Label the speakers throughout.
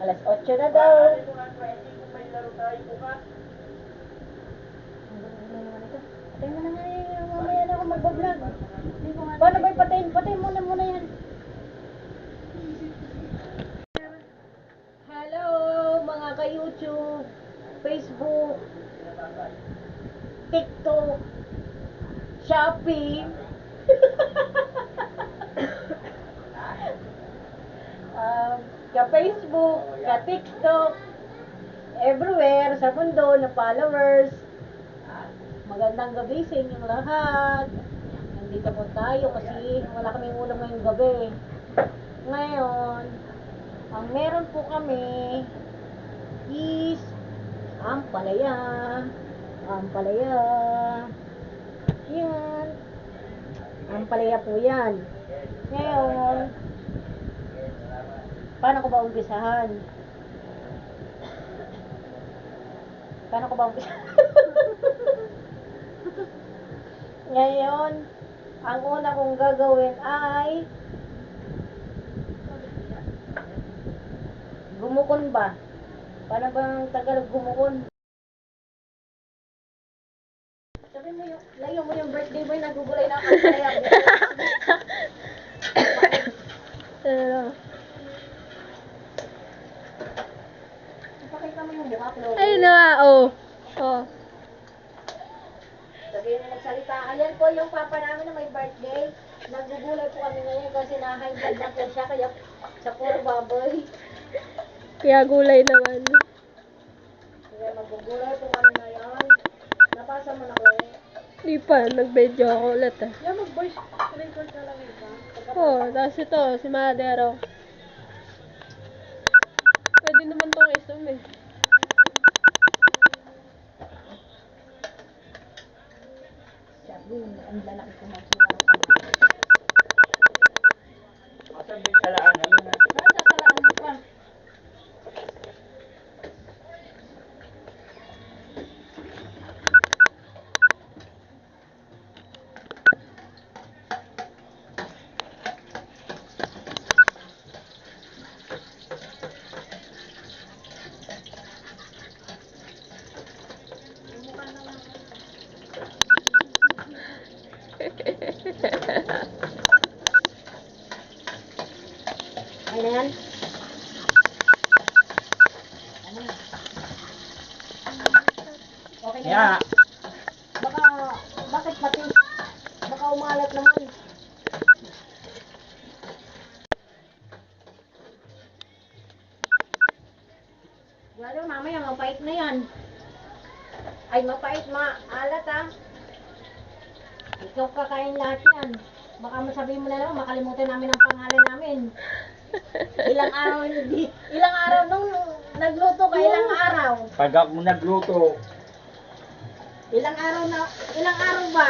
Speaker 1: Alas 8 na daw. Patay mo na nga eh. Mamaya na ako mag-vlog. Paano ba patayin? Patayin muna yan. Hello mga ka-YouTube, Facebook, TikTok, Shopee. Ka-Facebook, ka-TikTok, everywhere sa mundo na followers. Magandang gabi sa inyong lahat. Nandito po tayo kasi wala kaming ulam ngayong gabi. Ngayon, ang meron po kami is ampalaya. Ampalaya. Yan. Ampalaya po yan. Ngayon, paano ko ba umpisahan? Ngayon, ang una kong gagawin ay gumukon ba? Paano bang Tagalog gumukon? Sabi mo yung, layo mo yung birthday boy, nagugulay na ako kaya. Ipakita mo yung mukha, Chloe.
Speaker 2: Ayun na, oh. Oh.
Speaker 1: Sabihin na nagsalita. Ayan po yung papa namin na may birthday. Nagugulay po kami ngayon kasi na-high blood na po siya. Kaya sa puro baboy.
Speaker 2: Kaya gulay naman.
Speaker 1: Kaya magugulay po kami ngayon. Napasa mo na ko eh.
Speaker 2: Di pa, nag-video ako ulit ah.
Speaker 1: Yan mag-voice record ka lang ito.
Speaker 2: Oh, tapos ito, si Madero. Pwede naman tong isum eh.
Speaker 1: Sabi, ang lalaki ko magsuwaro ka.
Speaker 3: Masabi talaan namin na.
Speaker 1: Saan satalaan mo pa? Ay na yan? Ano? Okay na yan?
Speaker 3: Yeah.
Speaker 1: Bakit pati? Baka umalat naman. Lalo mamaya mapait na yan. Ay mapait, maalat ah. Ikaw kakain lahat yan. Baka masabihin mo na lang, makalimutan namin ang pangalan namin. Ilang araw nung nagluto ka, ilang araw?
Speaker 3: Pag ako nagluto,
Speaker 1: Ilang araw ba?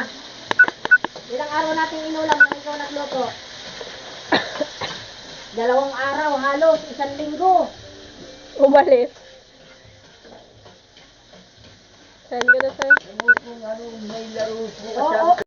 Speaker 1: Ilang araw natin inulam nung ikaw nagluto? 2 araw, halos 1 linggo.
Speaker 2: Umalis. Saan ka na sa'yo?
Speaker 3: may laro po
Speaker 1: Oo,